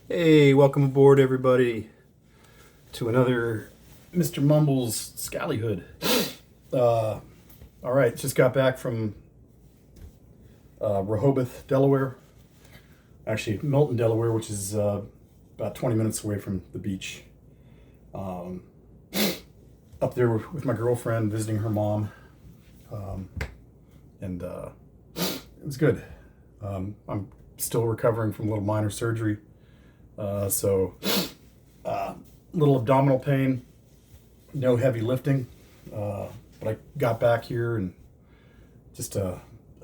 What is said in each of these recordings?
Hey, welcome aboard, everybody, to another Mr. Mumble's Skally-hood. Uh, all right, just got back from Rehoboth, Delaware. Actually, Milton, Delaware, which is about 20 minutes away from the beach. Um, Up there with my girlfriend, visiting her mom, um, and it was good. I'm still recovering from a little minor surgery, so little abdominal pain, no heavy lifting, but I got back here and just a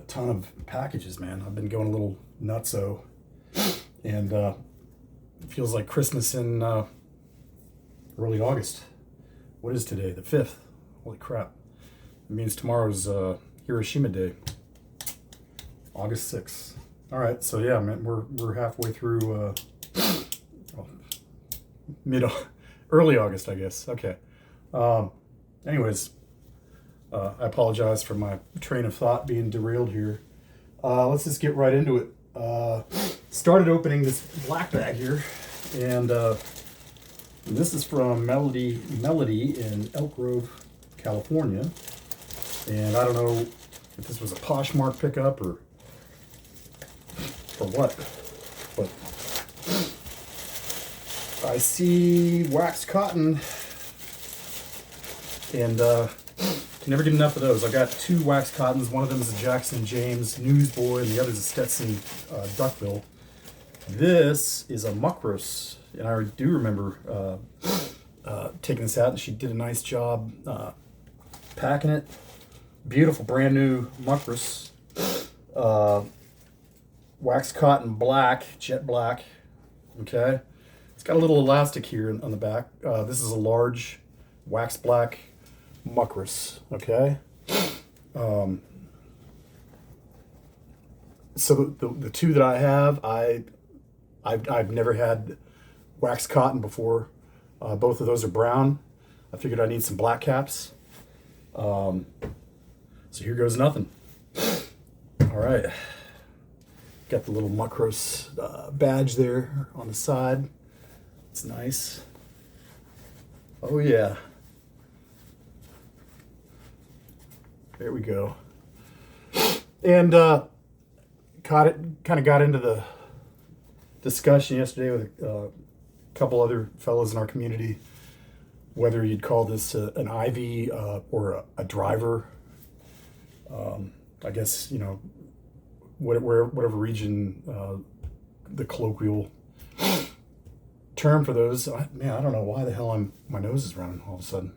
ton of packages, man. I've been going a little nutso, and it feels like Christmas in early August. What is today? The 5th. Holy crap. It means tomorrow's Hiroshima Day, August 6th. All right, so yeah, man, we're halfway through mid early August, I guess. Okay. Anyways, I apologize for my train of thought being derailed here. Let's just get right into it. Started opening this black bag here, and this is from Melody in Elk Grove, California. And I don't know if this was a Poshmark pickup or what, but I see waxed cotton, and can never get enough of those. I got two waxed cottons. One of them is a Jackson James Newsboy, and the other is a Stetson Duckbill. This is a Muckros, and I do remember taking this out, and she did a nice job packing it. Beautiful, brand new Muckros. Waxed cotton black, jet black. Okay. It's got a little elastic here on the back. This is a large wax black Muckros. Okay. So the two that I have, I've never had wax cotton before. Both of those are brown. I figured I need some black caps. So here goes nothing. All right. Got the little Muckros badge there on the side. It's nice. Oh yeah. There we go. And kind of got into the discussion yesterday with a couple other fellows in our community, whether you'd call this an Ivy or a driver. I guess, whatever region the colloquial term for those. Man, I don't know why the hell my nose is running all of a sudden.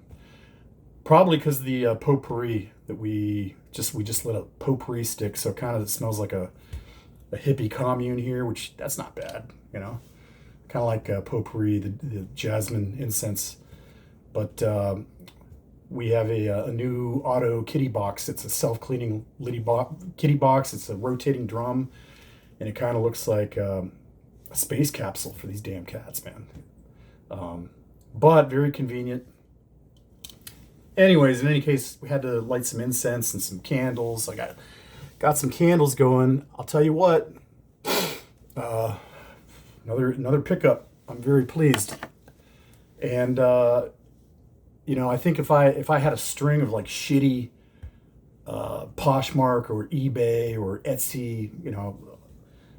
Probably because the potpourri that we just lit a potpourri stick, so kind of it smells like a hippie commune here, which that's not bad, kind of like potpourri, the jasmine incense. But we have a new auto kitty box. It's a self-cleaning kitty box. It's a rotating drum, and it kind of looks like a space capsule for these damn cats, man. But very convenient. Anyways, in any case, we had to light some incense and some candles. I got some candles going. I'll tell you what, another pickup. I'm very pleased. And I think if I had a string of like shitty Poshmark or eBay or Etsy,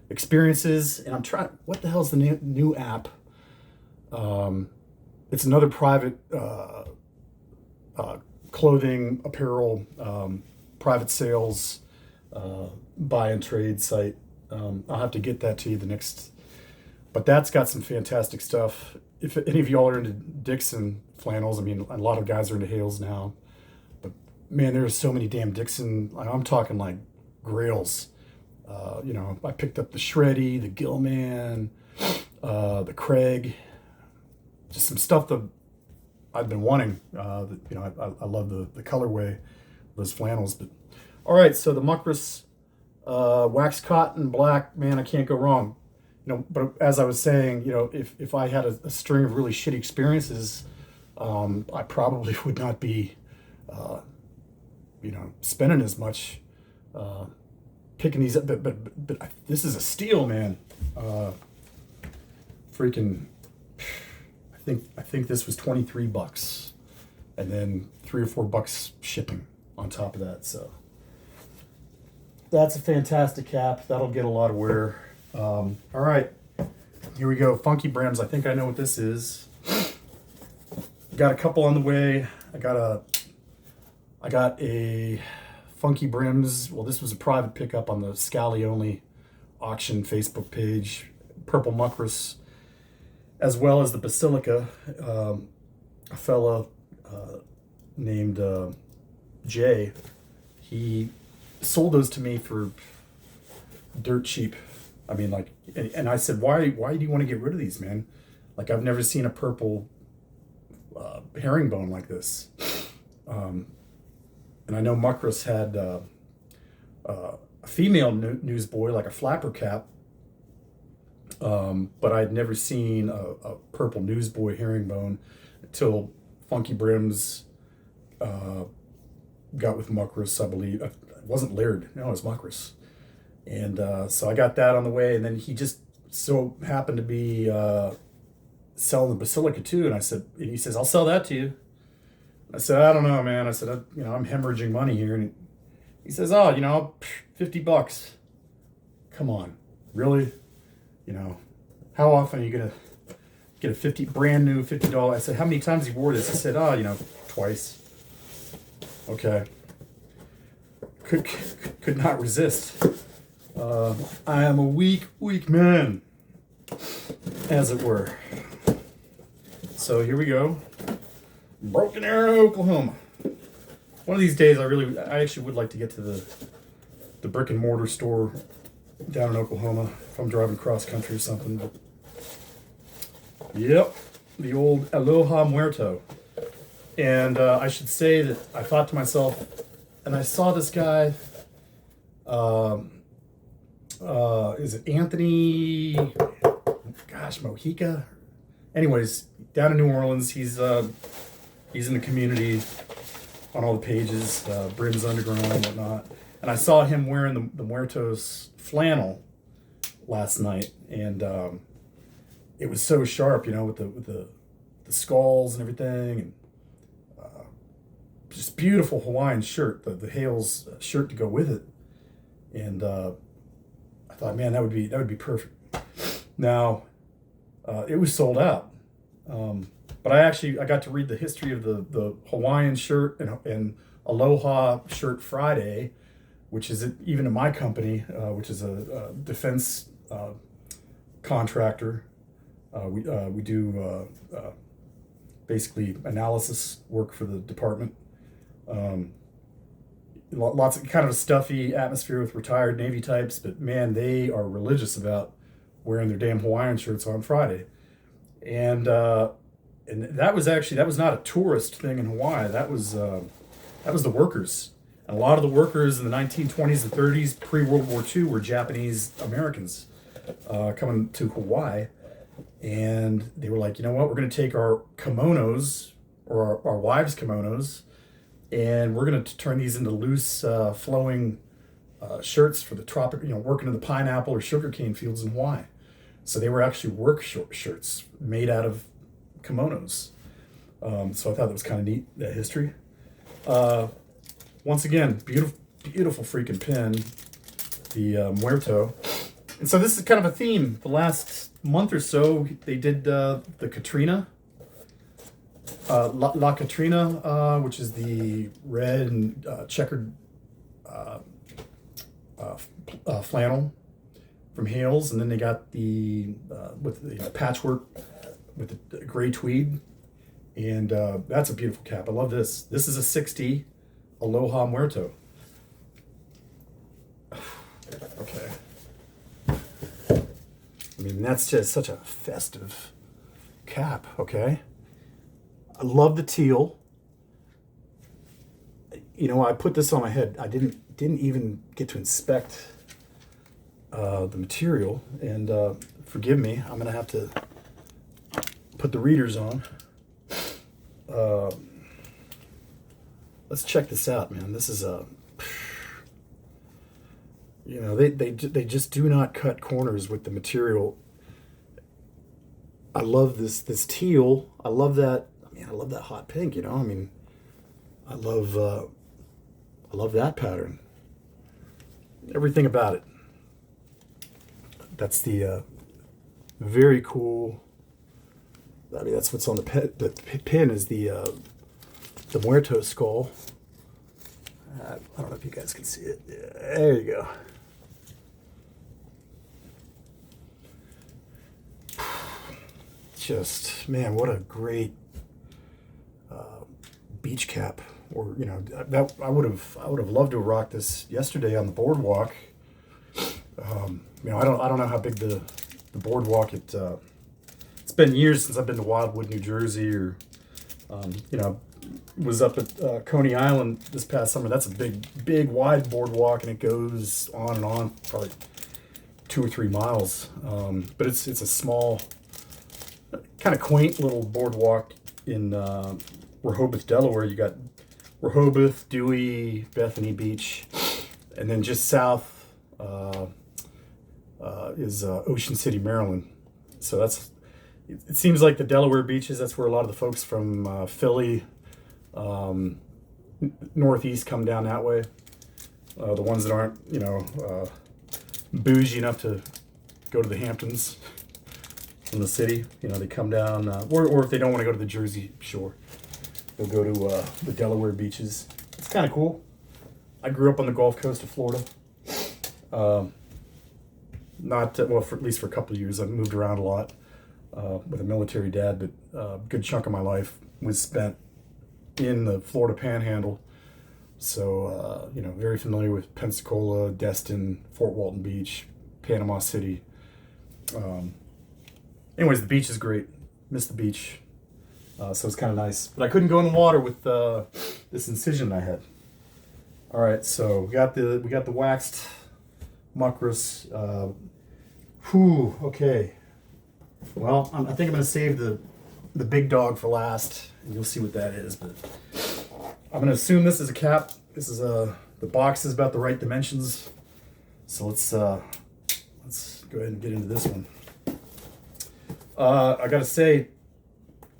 experiences, and I'm trying. What the hell's the new app? It's another private clothing, apparel, private sales, buy and trade site. I'll have to get that to you but that's got some fantastic stuff. If any of y'all are into Dixon flannels, I mean, a lot of guys are into Hales now, but man, there's so many damn Dixon. I'm talking like grails. I picked up the Shreddy, the Gilman, the Craig, just some stuff that I've been wanting. I love the colorway of those flannels. But all right, so the Muckros wax cotton black, man, I can't go wrong. But as I was saying, if I had a string of really shitty experiences, I probably would not be, spending as much picking these up. But this is a steal, man. freaking, I think this was $23, and then $3 or $4 shipping on top of that. So that's a fantastic cap. That'll get a lot of wear. All right, here we go. Funky Brims. I think I know what this is. Got a couple on the way. I got a Funky Brims. Well, this was a private pickup on the Scally only auction Facebook page. Purple Muckris, as well as the Basilica. A fella named Jay, he sold those to me for dirt cheap. I mean, like, and I said, why do you want to get rid of these, man? Like, I've never seen a purple herringbone like this. And I know Muckris had a female newsboy, like a flapper cap, but I'd never seen a purple newsboy herringbone until Funky Brims got with Muckris, I believe. It wasn't Laird, no, it was Muckris. And so I got that on the way, and then he just so happened to be selling the Basilica too, and he says, I'll sell that to you. I said, I don't know, man. I said, I'm hemorrhaging money here. And he says, oh, $50. Come on, really? How often are you gonna get a brand new $50? I said, how many times he wore this? He said, twice. Okay. Could not resist. I am a weak man, as it were. So here we go. Broken Arrow, Oklahoma. One of these days, I actually would like to get to the brick and mortar store down in Oklahoma if I'm driving cross country or something. But yep, the old Aloha Muerto. And I should say that I thought to myself, and I saw this guy. Is it Anthony? Gosh, Mojica. Anyways, down in New Orleans, he's in the community on all the pages, Brims Underground and whatnot. And I saw him wearing the Muertos flannel last night, and it was so sharp, with the skulls and everything, and just beautiful Hawaiian shirt, the Hales shirt to go with it. And I thought, man, that would be perfect. Now, it was sold out. But I got to read the history of the Hawaiian shirt and Aloha Shirt Friday, which is even in my company, which is a defense contractor. We do basically analysis work for the department. Lots of kind of a stuffy atmosphere with retired Navy types, but man, they are religious about wearing their damn Hawaiian shirts on Friday. And that was not a tourist thing in Hawaii. That was the workers. And a lot of the workers in the 1920s and 30s, pre-World War II, were Japanese Americans coming to Hawaii. And they were like, you know what, we're going to take our kimonos, or our wives' kimonos, and we're going to turn these into loose, flowing shirts for the tropic, working in the pineapple or sugarcane fields in Hawaii. So they were actually work shirts made out of kimonos. So I thought that was kind of neat, that history. Once again, beautiful freaking pin, the Muerto. And so this is kind of a theme. The last month or so, they did the Katrina. La Katrina, which is the red and checkered flannel from Hales, and then they got the with the patchwork with the gray tweed, and that's a beautiful cap. I love this. This is a 60 Aloha Muerto. Okay. I mean, that's just such a festive cap, okay? I love the teal. I put this on my head. I didn't even get to inspect the material, and forgive me, I'm gonna have to put the readers on. Let's check this out, man. This is they just do not cut corners with the material. I love this teal. I love that. I mean, I love that hot pink. You know, I mean, I love that pattern. Everything about it. That's the very cool. I mean, that's what's on the pin is the Muerto skull. I don't know if you guys can see it. Yeah, there you go. Just, man, what a great beach cap. Or, you know, that I would have loved to have rocked this yesterday on the boardwalk. You know, I don't know how big the boardwalk it's been years since I've been to Wildwood, New Jersey, or you know, was up at Coney Island this past summer. That's a big wide boardwalk, and it goes on and on, probably 2 or 3 miles. But it's a small, kind of quaint little boardwalk in Rehoboth, Delaware. You got Rehoboth, Dewey, Bethany Beach, and then just south is Ocean City, Maryland. So it seems like the Delaware beaches, that's where a lot of the folks from Philly, Northeast come down that way. The ones that aren't, you know, bougie enough to go to the Hamptons from the city, you know, they come down, or if they don't want to go to the Jersey Shore, they'll go to the Delaware beaches. It's kind of cool. I grew up on the Gulf Coast of Florida. At least for a couple of years. I've moved around a lot with a military dad, but a good chunk of my life was spent in the Florida Panhandle. So, you know, very familiar with Pensacola, Destin, Fort Walton Beach, Panama City. Anyways, the beach is great. Miss the beach. So it's kind of nice. But I couldn't go in the water with this incision I had. All right, so we got the waxed muckras. Okay. Well, I think I'm going to save the big dog for last, and you'll see what that is. But I'm going to assume this is a cap. This is the box is about the right dimensions. So let's go ahead and get into this one. I got to say,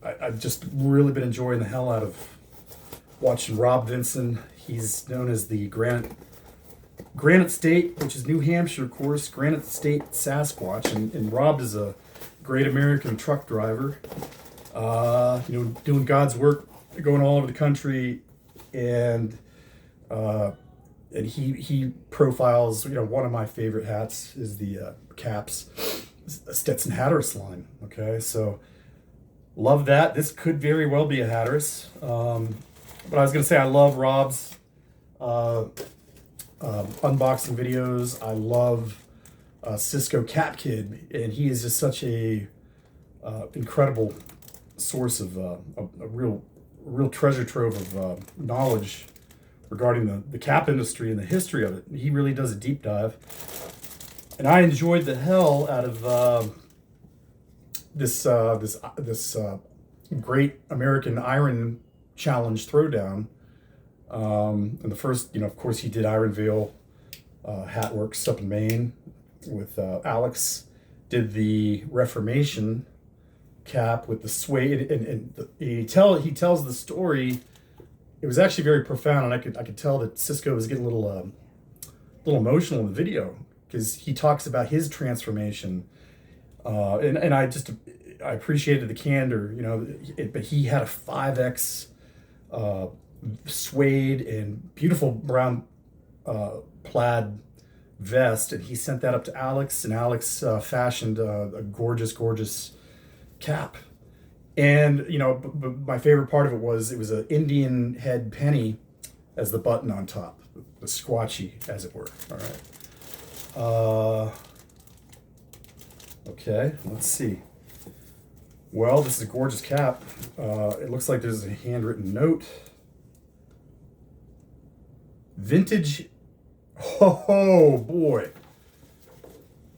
I've just really been enjoying the hell out of watching Rob Vinson. He's known as the Granite State, which is New Hampshire, of course, Granite State Sasquatch. And Rob is a great American truck driver, you know, doing God's work, going all over the country. And he profiles, you know, one of my favorite hats is the caps, Stetson Hatteras line. Okay, so love that. This could very well be a Hatteras. But I was going to say, I love Rob's unboxing videos. I love Cisco Cap Kid, and he is just such a incredible source of a real treasure trove of knowledge regarding the cap industry and the history of it. He really does a deep dive, and I enjoyed the hell out of this Great American Iron Challenge throwdown. And the first, you know, of course, he did Iron Veil Hat Works up in Maine with Alex. Did the Reformation cap with the suede, and he tells the story. It was actually very profound, and I could tell that Cisco was getting a little emotional in the video because he talks about his transformation, and I appreciated the candor, you know. But he had a 5X suede and beautiful brown plaid vest, and he sent that up to Alex, and Alex fashioned a gorgeous cap. And, you know, my favorite part of it was an Indian head penny as the button on top, the squatchy, as it were. All right. Okay, let's see. Well, this is a gorgeous cap. It looks like there's a handwritten note. Vintage. Oh boy.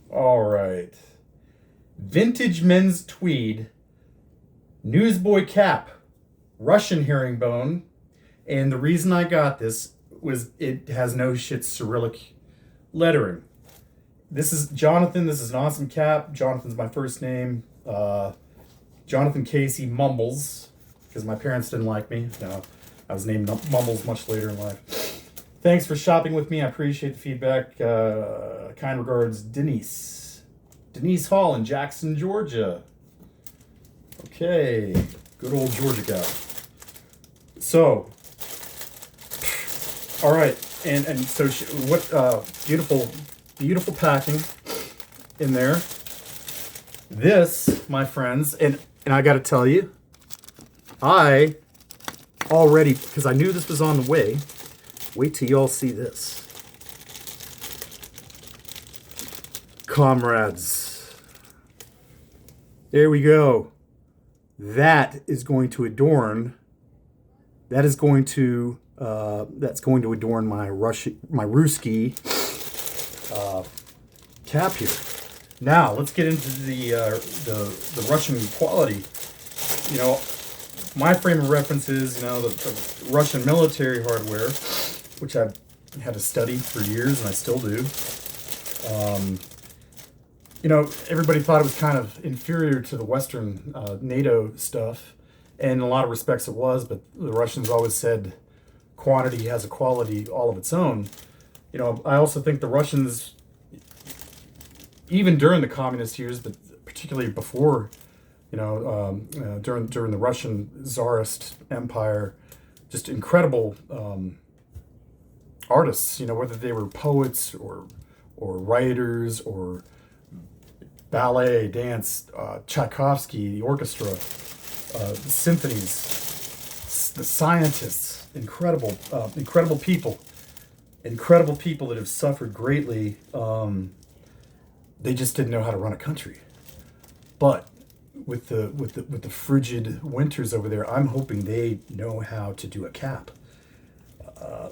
All right. Vintage men's tweed, newsboy cap, Russian herringbone. And the reason I got this was it has no shit Cyrillic lettering. This is Jonathan. This is an awesome cap. Jonathan's my first name. Jonathan Casey Mumbles, because my parents didn't like me. No, I was named Mumbles much later in life. Thanks for shopping with me. I appreciate the feedback. Kind regards, Denise. Denise Hall in Jackson, Georgia. Okay, good old Georgia gal. So, all right, and so what beautiful packing in there. This, my friends, and I got to tell you, I already, because I knew this was on the way. Wait till y'all see this. Comrades. There we go. That is going to adorn. That's going to adorn my Ruski cap here. Now let's get into the Russian quality. You know, my frame of reference is the Russian military hardware, which I've had to study for years, and I still do. Everybody thought it was kind of inferior to the Western NATO stuff, and in a lot of respects it was, but the Russians always said quantity has a quality all of its own. I also think the Russians, even during the communist years, but particularly before, during the Russian Tsarist Empire, just incredible artists, whether they were poets or writers or ballet, dance, Tchaikovsky, the orchestra, the symphonies, the scientists, incredible people that have suffered greatly. They just didn't know how to run a country. But with the frigid winters over there, I'm hoping they know how to do a cap.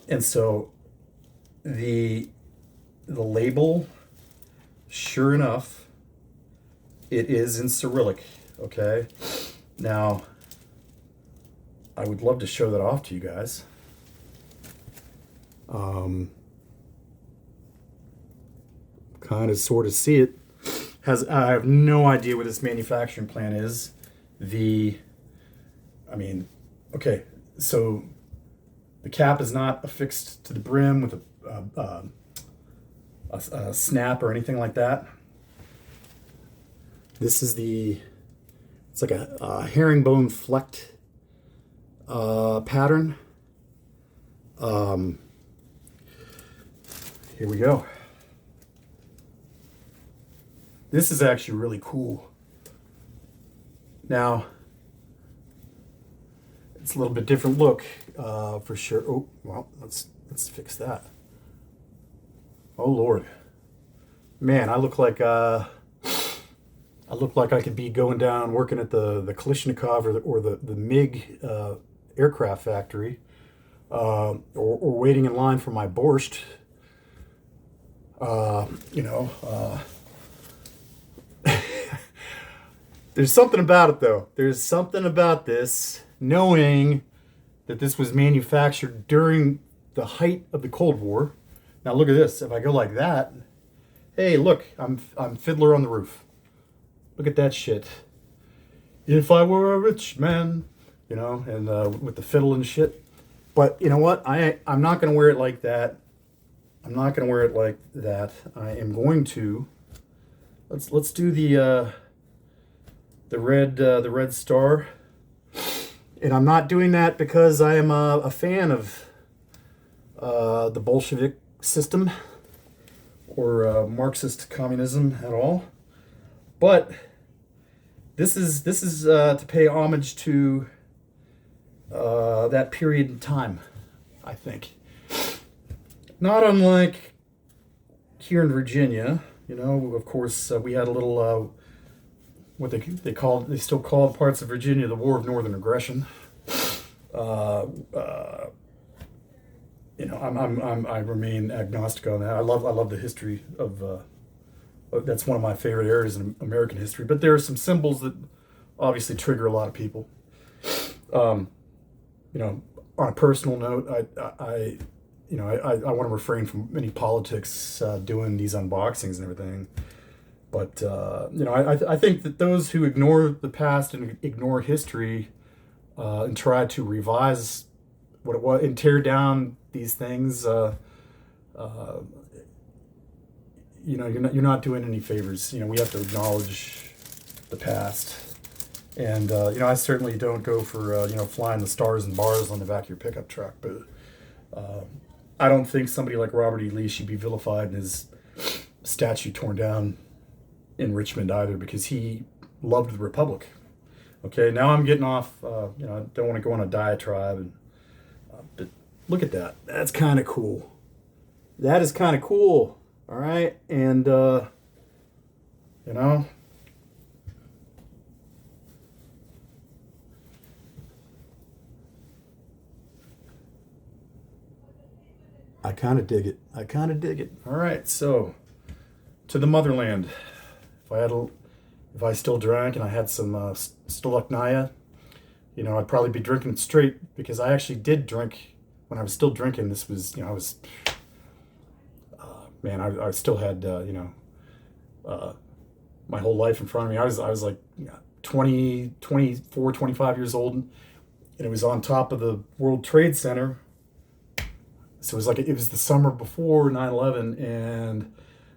And so the label, sure enough, it is in Cyrillic. Okay. Now, I would love to show that off to you guys. Kind of sort of see it. I have no idea what this manufacturing plant is. Okay, so the cap is not affixed to the brim with a snap or anything like that. This is it's like a herringbone flecked pattern. Here we go. This is actually really cool. Now, it's a little bit different look, for sure. Oh, well, let's fix that. Oh Lord, man, I look like I could be going down working at the Kalashnikov or the MiG aircraft factory, or waiting in line for my borscht. There's something about it, though. There's something about this, knowing that this was manufactured during the height of the Cold War. Now look at this. If I go like that, hey, look, I'm Fiddler on the Roof. Look at that shit. If I were a rich man, and with the fiddle and shit. But you know what? I'm not going to wear it like that. I'm not going to wear it like that. I am going to. Let's do the red star. And I'm not doing that because I am a fan of the Bolshevik system or Marxist communism at all. But this is to pay homage to that period in time, I think. Not unlike here in Virginia, of course, we had a little what they still call parts of Virginia the War of Northern Aggression. I remain agnostic on that. I love the history of. That's one of my favorite areas in American history. But there are some symbols that obviously trigger a lot of people. On a personal note, I want to refrain from any politics doing these unboxings and everything. But I think that those who ignore the past and ignore history and try to revise what it was and tear down these things, you're not doing any favors. We have to acknowledge the past. And I certainly don't go for flying the stars and bars on the back of your pickup truck, but I don't think somebody like Robert E. Lee should be vilified and his statue torn down in Richmond either, because he loved the Republic. Okay, now I'm getting off. I don't want to go on a diatribe, but look at that. That's kind of cool. That is kind of cool. All right, and I kind of dig it. I kind of dig it. All right, so to the motherland. If I still drank and I had some Stalachnaya, I'd probably be drinking it straight, because I actually did drink when I was still drinking. This was, I was, man, I still had, my whole life in front of me. I was like 20, 24, 25 years old, and it was on top of the World Trade Center. So it was the summer before 9/11, and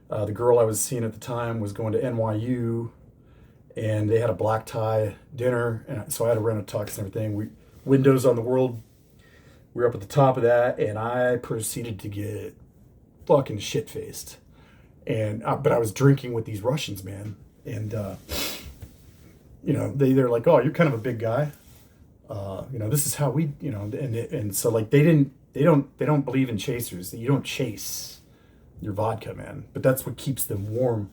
the girl I was seeing at the time was going to NYU, and they had a black tie dinner, and so I had to rent a tux and everything. Windows on the world. We were up at the top of that, and I proceeded to get fucking shit faced, but I was drinking with these Russians, man, and they're like, oh, you're kind of a big guy, this is how we, and so like they don't believe in chasers. You don't chase your vodka, man, but that's what keeps them warm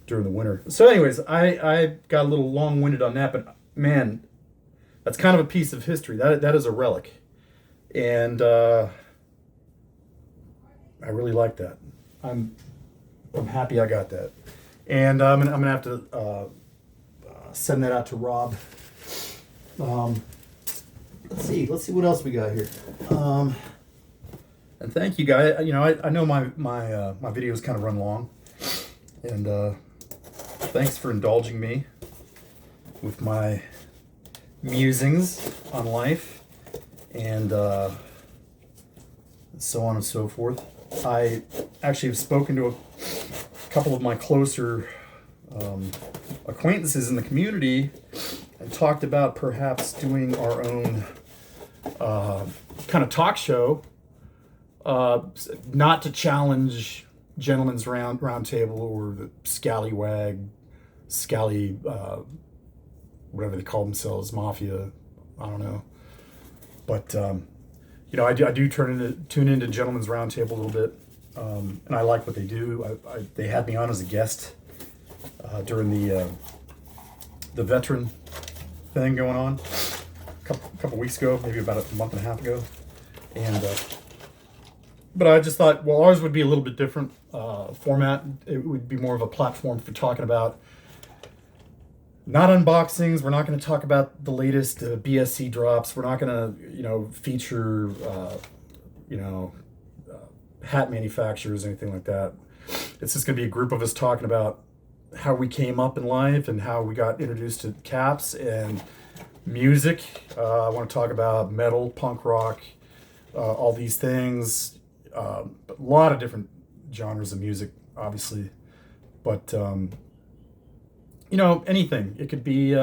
during the winter. So anyways, I got a little long-winded on that, but man, that's kind of a piece of history. That is a relic, and I really like that. I'm happy I got that, and I'm gonna have to send that out to Rob. Let's see what else we got here. And thank you, guys. I know my videos kind of run long, and thanks for indulging me with my musings on life, and so on and so forth. I actually have spoken to a couple of my closer acquaintances in the community and talked about perhaps doing our own kind of talk show. Not to challenge Gentlemen's Round Table or the Scallywag, whatever they call themselves, Mafia, I don't know. But, I do tune into Gentlemen's Round Table a little bit, and I like what they do. They had me on as a guest during the veteran thing going on a couple weeks ago, maybe about a month and a half ago, and but I just thought, well, ours would be a little bit different format. It would be more of a platform for talking about not unboxings. We're not going to talk about the latest BSC drops. We're not going to, feature, hat manufacturers, anything like that. It's just going to be a group of us talking about how we came up in life and how we got introduced to caps and music. I want to talk about metal, punk rock, all these things. But a lot of different genres of music, obviously, but anything. It could be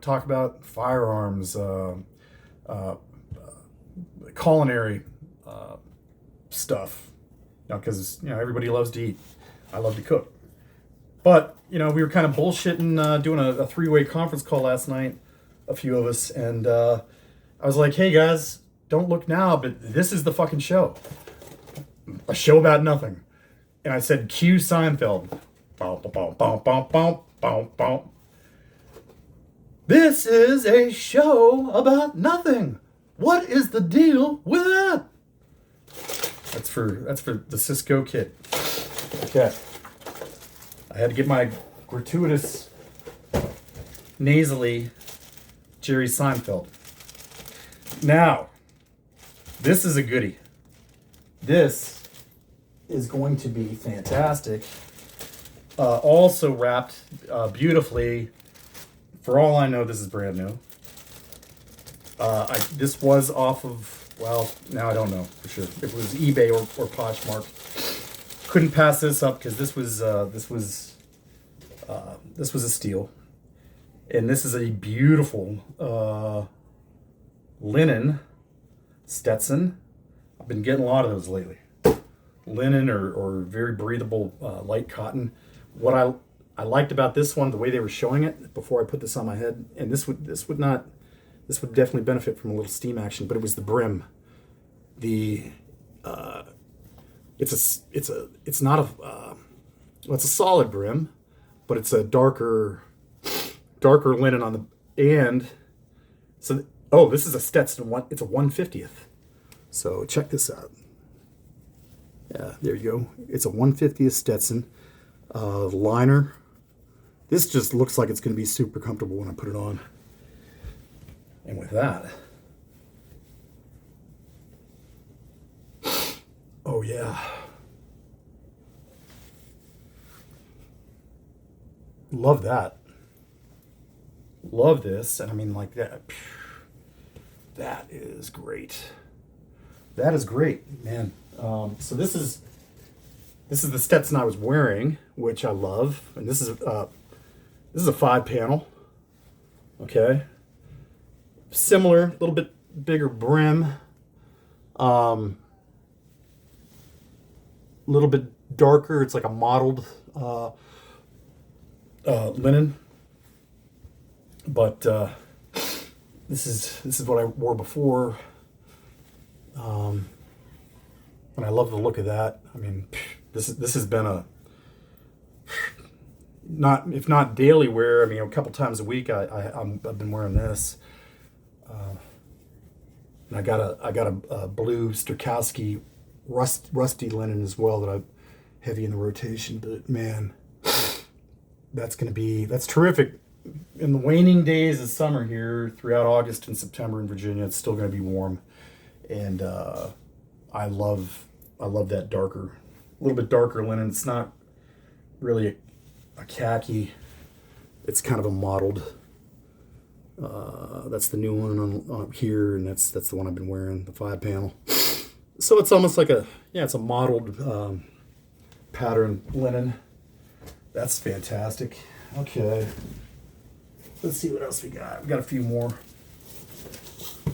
talk about firearms, culinary stuff, because everybody loves to eat. I love to cook, but we were kind of bullshitting, doing a three-way conference call last night, a few of us, and I was like, hey guys, don't look now, but this is the fucking show. A show about nothing. And I said, cue Seinfeld. Bow, bow, bow, bow, bow, bow, bow. This is a show about nothing. What is the deal with that? That's for the Cisco kid. Okay. I had to get my gratuitous nasally Jerry Seinfeld. Now, this is a goodie. This is going to be fantastic. Also wrapped beautifully. For all I know, this is brand new. This was off of, well, now I don't know for sure. If it was eBay or Poshmark. Couldn't pass this up because this was a steal. And this is a beautiful linen Stetson. I've been getting a lot of those lately. Linen or very breathable light cotton. What I liked about this one, the way they were showing it before I put this on my head, and this would definitely benefit from a little steam action, but it was the brim. It's not a well, it's a solid brim, but it's a darker linen on the and so this is a Stetson one. It's a 1/50th. So check this out. Yeah, there you go. It's a 1/50th Stetson liner. This just looks like it's going to be super comfortable when I put it on. And with that, oh yeah, love that. Love this, and I mean like that. That is great. That is great, man. So this is the Stetson I was wearing, which I love, and this is a 5-panel. Okay, similar, a little bit bigger brim, little bit darker. It's like a mottled linen, but this is what I wore before. And I love the look of that. I mean, this has been a if not daily wear. I mean, a couple times a week. I've been wearing this. And I got a blue Stokowski rusty linen as well that I'm heavy in the rotation. But man, that's terrific. In the waning days of summer here, throughout August and September in Virginia, it's still going to be warm, and I love that darker, a little bit darker linen. It's not really a khaki. It's kind of a mottled. That's the new one on here, and that's the one I've been wearing, the 5-panel. So it's almost like it's a mottled pattern linen. That's fantastic. Okay. Let's see what else we got. We got a few more.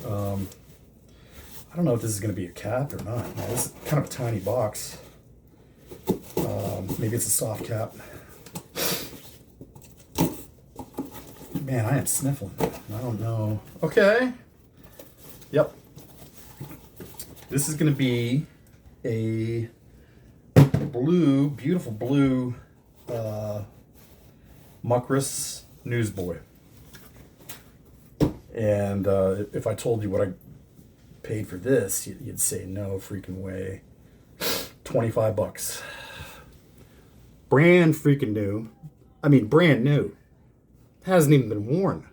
I don't know if this is going to be a cap or not. No, this is kind of a tiny box. Maybe it's a soft cap. Man, I am sniffling. I don't know. Okay. Yep. This is going to be a beautiful blue Muckris Newsboy. And if I told you what I paid for this, you'd say no freaking way. $25. Brand freaking new. I mean, brand new. Hasn't even been worn.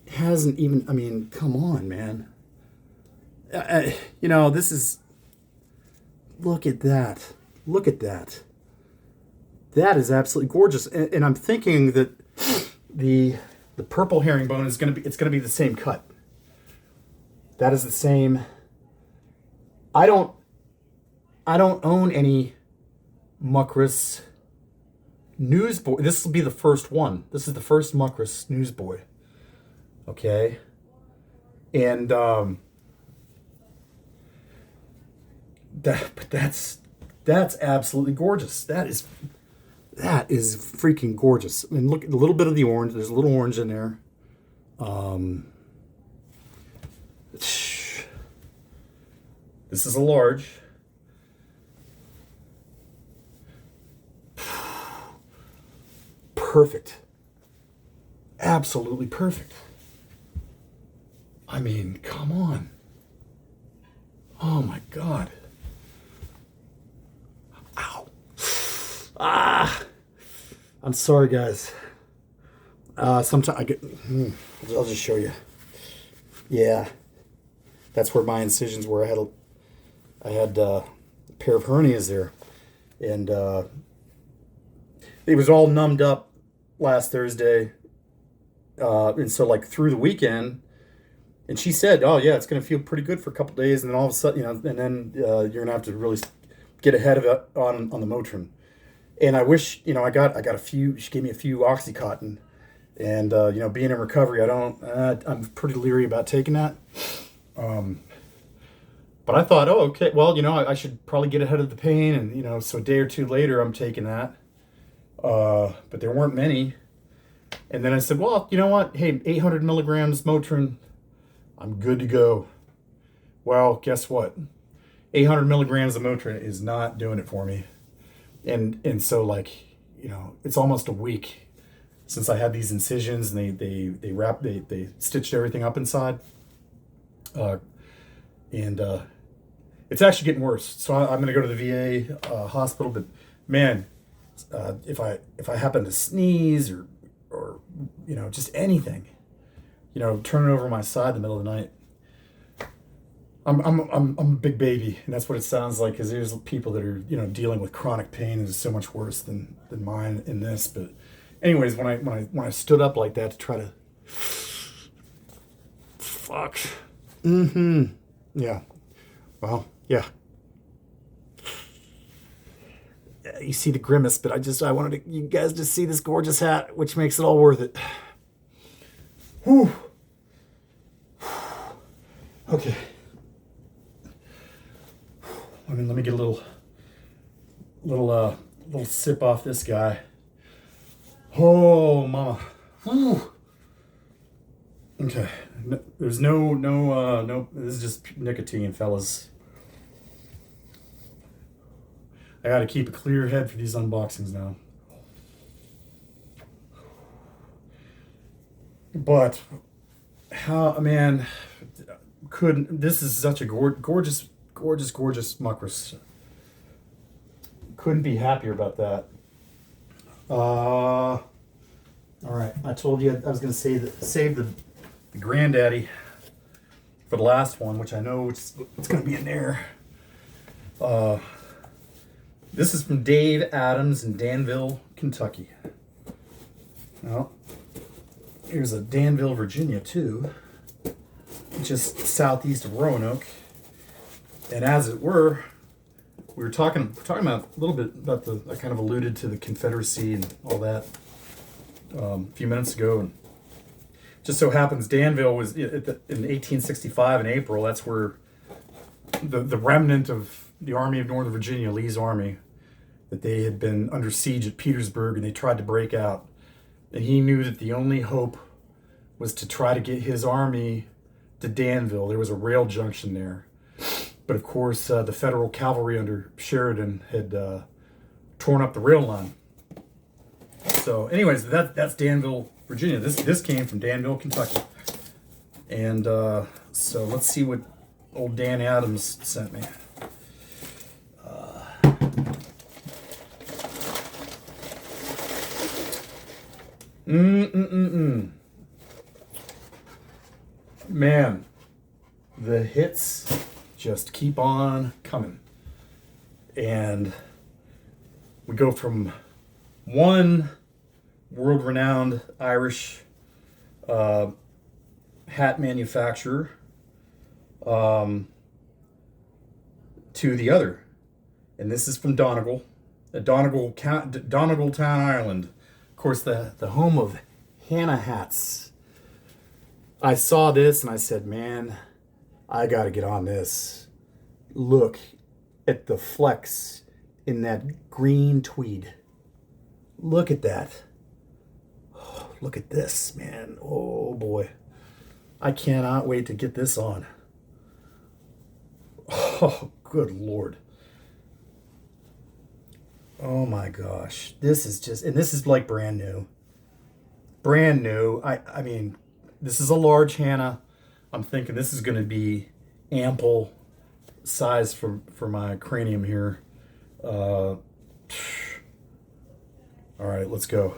Hasn't even, I mean, come on, man. This is, look at that. Look at that. That is absolutely gorgeous. And I'm thinking that the purple herringbone is going to be the same cut. That is the same. I don't own any Muckris Newsboy. This will be the first one. This is the first Muckris Newsboy. Okay. And that's absolutely gorgeous. That is freaking gorgeous. I mean, look at a little bit of the orange. There's a little orange in there. This is a large. Perfect. Absolutely perfect. I mean, come on. Oh my God. Ow. Ah. I'm sorry, guys. Sometimes I get. I'll just show you. Yeah. That's where my incisions were. I had a pair of hernias there, and it was all numbed up last Thursday, and so like through the weekend. And she said, "Oh yeah, it's going to feel pretty good for a couple days, and then all of a sudden, and then you're going to have to really get ahead of it on the Motrin." And I wish, I got a few. She gave me a few OxyContin, and being in recovery, I'm pretty leery about taking that. Um, but I thought, oh, okay, well, I should probably get ahead of the pain, and so a day or two later, I'm taking that. But there weren't many, and then I said, well, you know what? Hey, 800 milligrams Motrin, I'm good to go. Well, guess what? 800 milligrams of Motrin is not doing it for me. And so it's almost a week since I had these incisions, and they stitched everything up inside. And it's actually getting worse. So I'm going to go to the VA hospital, but man, if I happen to sneeze or just anything, turning over my side in the middle of the night, I'm a big baby, and that's what it sounds like. Because there's people that are dealing with chronic pain is so much worse than mine in this. But anyways, when I stood up like that to try to fuck, yeah, well, yeah. You see the grimace, but I wanted you guys to see this gorgeous hat, which makes it all worth it. Whew. Okay. Let me get a little sip off this guy. Oh, mama. Whew. Okay. There's no. This is just nicotine, fellas. I got to keep a clear head for these unboxings now. But how, man, this is such a gorgeous muckrus. Couldn't be happier about that. All right, I told you I was going to save the granddaddy for the last one, which I know it's going to be in there. This is from Dave Adams in Danville, Kentucky. Well, here's a Danville, Virginia, too, just southeast of Roanoke. And as it were, we were talking about a little bit about I kind of alluded to the Confederacy and all that a few minutes ago. And just so happens Danville was in 1865 in April. That's where the remnant of the Army of Northern Virginia, Lee's army, that they had been under siege at Petersburg, and they tried to break out. And he knew that the only hope was to try to get his army to Danville. There was a rail junction there. But of course, the Federal cavalry under Sheridan had torn up the rail line. So anyways, that's Danville, Virginia. This came from Danville, Kentucky. And so let's see what old Dan Adams sent me. Man, the hits just keep on coming. And we go from one world-renowned Irish hat manufacturer to the other. And this is from Donegal, Donegal Town, Ireland. Of course, the home of Hannah hats. I saw this and I said, man, I got to get on this. Look at the flex in that green tweed. Look at that. Oh, look at this, man. Oh, boy. I cannot wait to get this on. Oh, good Lord. Oh, my gosh. This is just, and this is like brand new. Brand new. I mean, this is a large Hannah. I'm thinking this is going to be ample size for my cranium here. All right, let's go.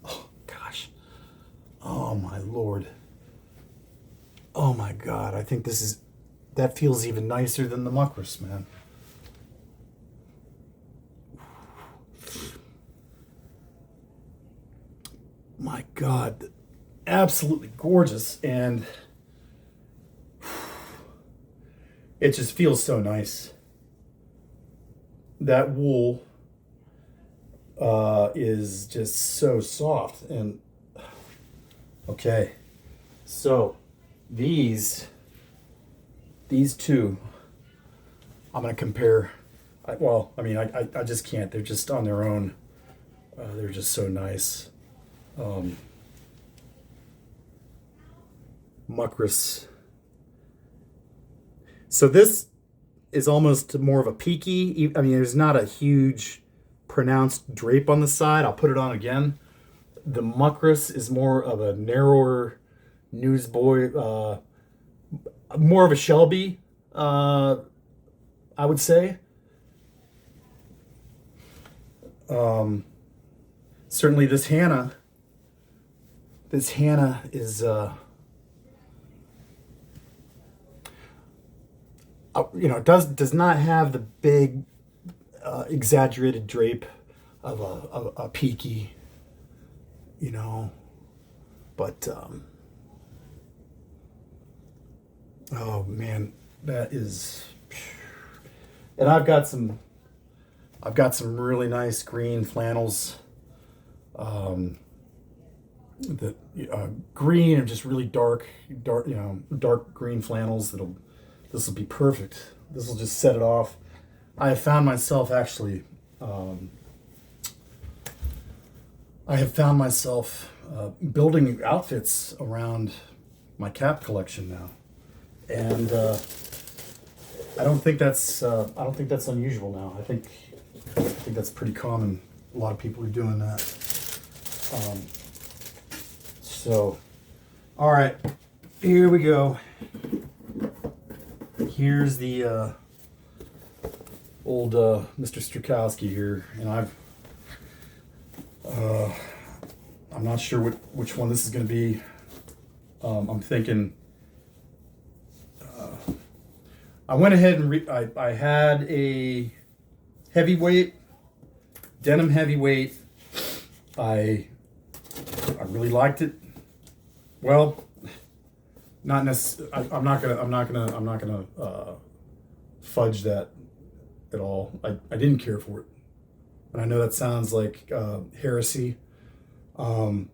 Oh, gosh. Oh, my Lord. Oh, my God. I think that feels even nicer than the muckrus, man. my God, absolutely gorgeous. And it just feels so nice. That wool is just so soft. And okay, so these two, I'm gonna compare. I just can't. They're just on their own. They're just so nice. Muckris. So this is almost more of a peaky. I mean, there's not a huge pronounced drape on the side. I'll put it on again. The Muckris is more of a narrower newsboy, more of a Shelby, I would say. Certainly this Hannah is, it does not have the big, exaggerated drape of a peaky, but, oh man, that is, and I've got some really nice green flannels. The green and just really dark, dark green flannels. This will be perfect. This will just set it off. I have found myself actually. Building outfits around my cap collection now, and I don't think that's unusual now. I think that's pretty common. A lot of people are doing that. So, all right, here we go. Here's the old Mr. Strakowski here, and I'm not sure which one this is going to be. I'm thinking. I went ahead and I had a heavyweight, denim heavyweight. I really liked it. Well, not necessarily. I'm not gonna fudge that at all. I didn't care for it, and I know that sounds like heresy. I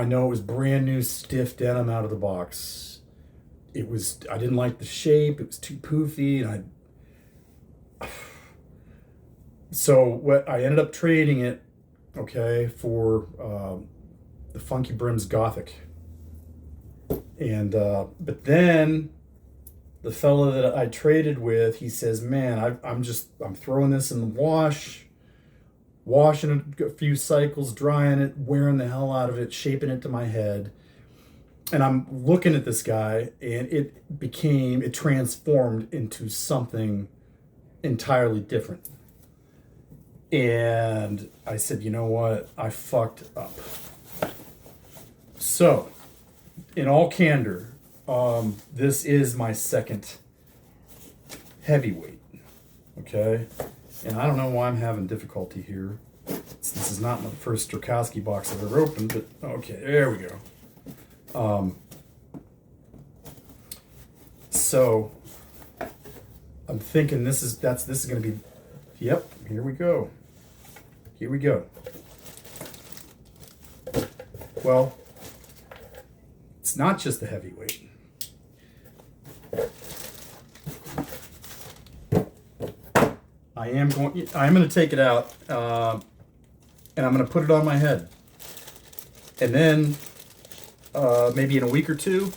know it was brand new stiff denim out of the box. I didn't like the shape. It was too poofy, and so what I ended up trading it, okay, for the Funky Brims Gothic. And but then the fella that I traded with, he says, "Man, I'm throwing this in the wash, washing it a few cycles, drying it, wearing the hell out of it, shaping it to my head." And I'm looking at this guy, and it transformed into something entirely different. And I said, you know what? I fucked up. So, in all candor, this is my second heavyweight. Okay? And I don't know why I'm having difficulty here. This is not my first Strakowski box I've ever opened, but okay, there we go. So I'm thinking this is going to be, yep, here we go. Here we go. Well, it's not just the heavyweight. I'm going to take it out, and I'm going to put it on my head. And then, maybe in a week or two,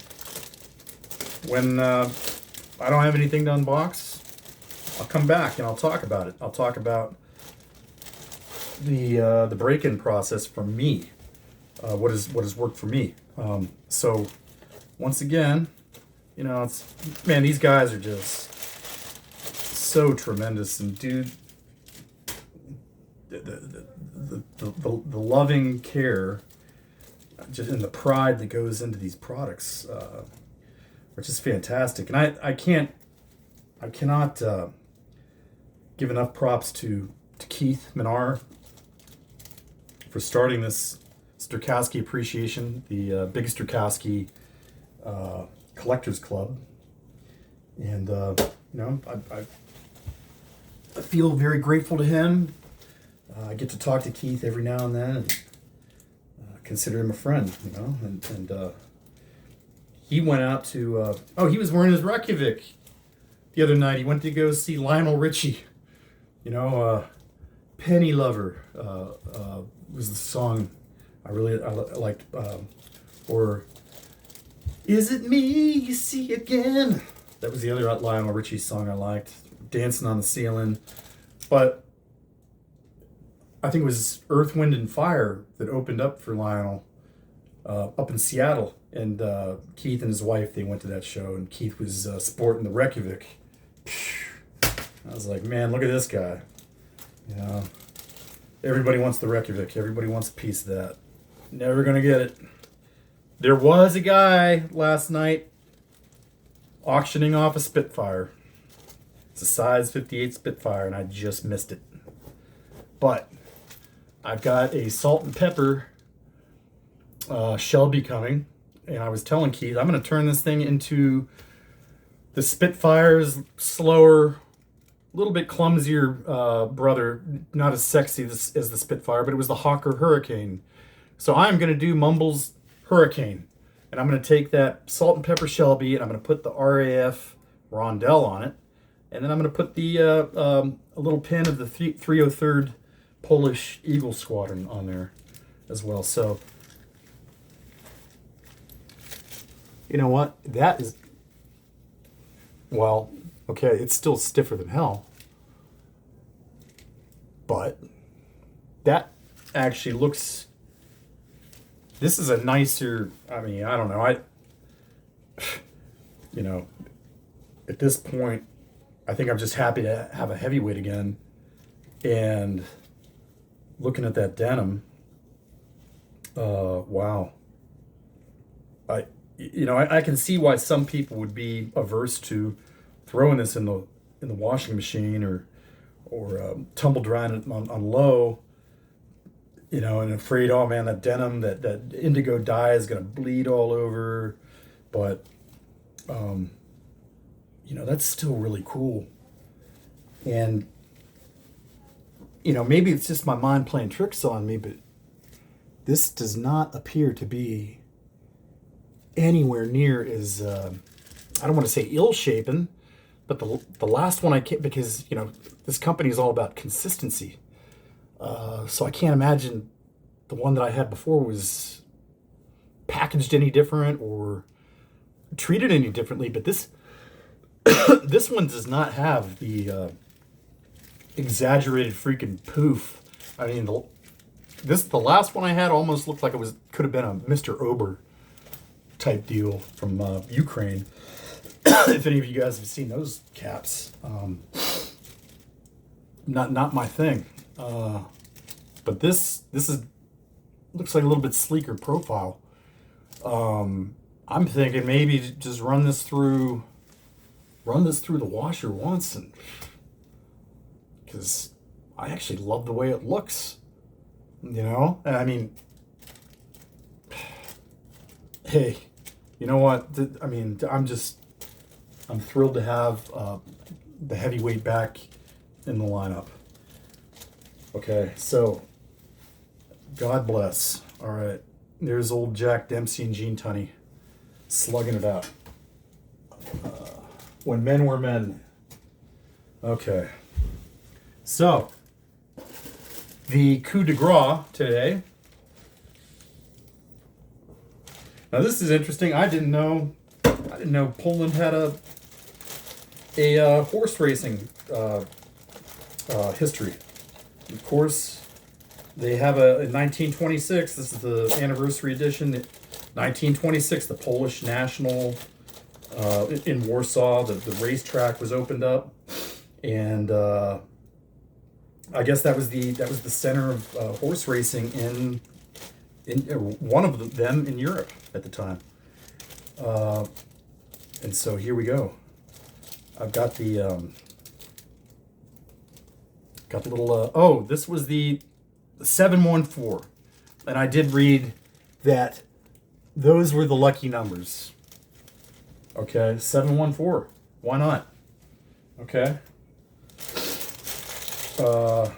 when I don't have anything to unbox, I'll come back and I'll talk about it. I'll talk about the break-in process for me, what has worked for me. So once again, these guys are just so tremendous, and dude, the loving care, just and the pride that goes into these products, are just fantastic. And I cannot give enough props to Keith Minar for starting this Sterkowski Appreciation, the Big Sterkowski Collectors Club. And, I feel very grateful to him. I get to talk to Keith every now and then and consider him a friend, And he went out to, he was wearing his Reykjavik the other night. He went to go see Lionel Richie. Penny Lover was the song I liked. Or Is It Me You See Again? That was the other Lionel Richie song I liked. Dancing on the Ceiling. But I think it was Earth, Wind, and Fire that opened up for Lionel up in Seattle. And Keith and his wife, they went to that show, and Keith was sporting the Reykjavik. I was like, man, look at this guy. Everybody wants the Reykjavik. Everybody wants a piece of that. Never gonna get it. There was a guy last night auctioning off a Spitfire. It's a size 58 Spitfire, and I just missed it. But I've got a salt and pepper Shelby coming, and I was telling Keith, I'm going to turn this thing into the Spitfire's slower, a little bit clumsier brother, not as sexy as the Spitfire, but it was the Hawker Hurricane. So I'm going to do Mumble's Hurricane, and I'm going to take that salt and pepper Shelby, and I'm going to put the RAF Rondell on it, and then I'm going to put the a little pin of the 303rd Polish Eagle Squadron on there as well. So, you know what? That is, well, okay, it's still stiffer than hell. But that actually looks, this is a nicer, I mean, I don't know. At this point, I think I'm just happy to have a heavyweight again. And looking at that denim, wow. I can see why some people would be averse to throwing this in the washing machine or tumble drying it on low, and afraid, oh man, that denim, that indigo dye is gonna bleed all over. But that's still really cool. And maybe it's just my mind playing tricks on me, but this does not appear to be anywhere near as, I don't want to say ill-shapen, but the last one I can't, because, this company is all about consistency. So I can't imagine the one that I had before was packaged any different or treated any differently, but this this one does not have the exaggerated freaking poof. I mean, the last one I had almost looked like could have been a Mr. Ober type deal from Ukraine. If any of you guys have seen those caps, not my thing. But this looks like a little bit sleeker profile. I'm thinking maybe just run this through the washer once, and because I actually love the way it looks, and I mean, hey, you know what? I mean, I'm thrilled to have the heavyweight back in the lineup. Okay, so God bless. All right, there's old Jack Dempsey and Gene Tunney slugging it out. When men were men. Okay, so the coup de grace today. Now this is interesting. I didn't know Poland had a horse racing history. Of course, they have in 1926. This is the anniversary edition. 1926, the Polish national in Warsaw. The racetrack was opened up, and I guess that was the center of horse racing in one of them in Europe at the time. And so here we go. I've got the little. This was the 714. And I did read that those were the lucky numbers. Okay, 714. Why not? Okay. But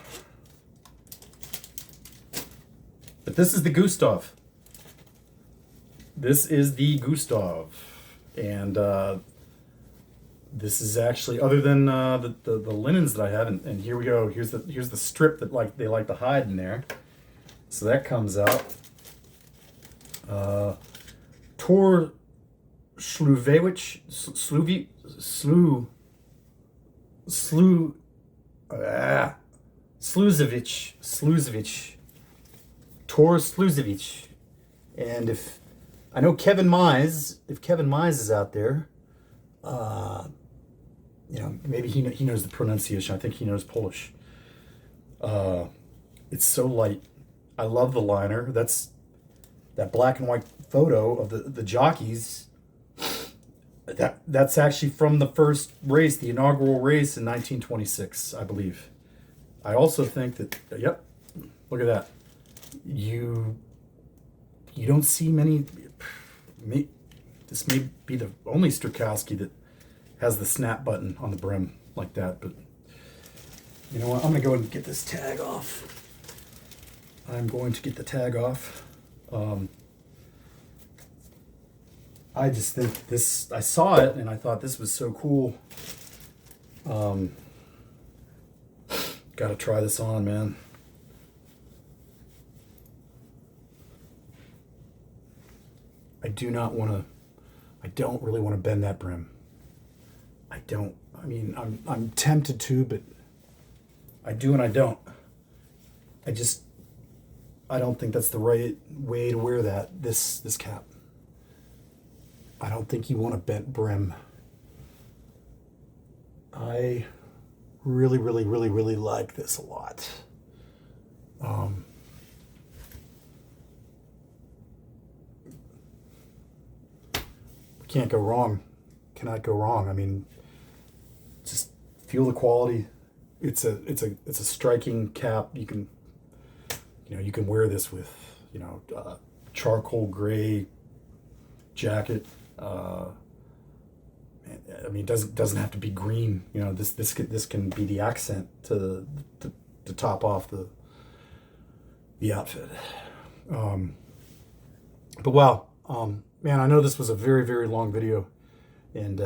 this is the Gustav. This is the Gustav. And this is actually, other than the linens that I have, and here we go. Here's the strip that they like to hide in there. So that comes out. Tor Sluvevich, Sluzevich, Tor Sluzevich. And if Kevin Mize is out there, maybe he knows the pronunciation. I think he knows Polish. It's so light. I love the liner. That black and white photo of the jockeys. That's actually from the first race, the inaugural race in 1926, I believe. I also think that, yep, look at that. You don't see many. This may be the only Strakowski that has the snap button on the brim like that. But you know what? I'm going to go ahead and get this tag off. I'm going to get the tag off. I just think this, I saw it and I thought this was so cool. Got to try this on, man. I don't really want to bend that brim. I mean, I'm tempted to, but I do and I don't. I don't think that's the right way to wear this cap. I don't think you want a bent brim. I really, really, really, really like this a lot. Can't go wrong. Cannot go wrong. I mean, just feel the quality. It's a striking cap. You can wear this with charcoal gray jacket. I mean, it doesn't have to be green. This can be the accent to top off the outfit. But wow, man, I know this was a very, very long video, and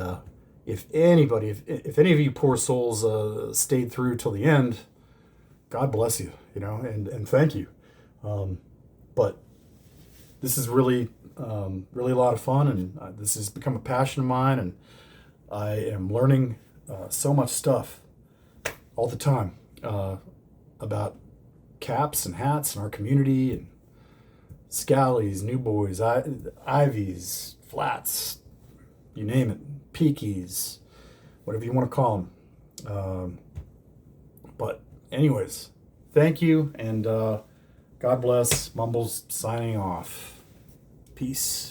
if any of you poor souls stayed through till the end, God bless you, and thank you. But this is really really a lot of fun, and this has become a passion of mine, and I am learning so much stuff all the time about caps and hats and our community and Skallies, New Boys, Ivies, Flats, you name it, Peakies, whatever you want to call them. But anyways, thank you, and God bless. Mumbles signing off. Peace.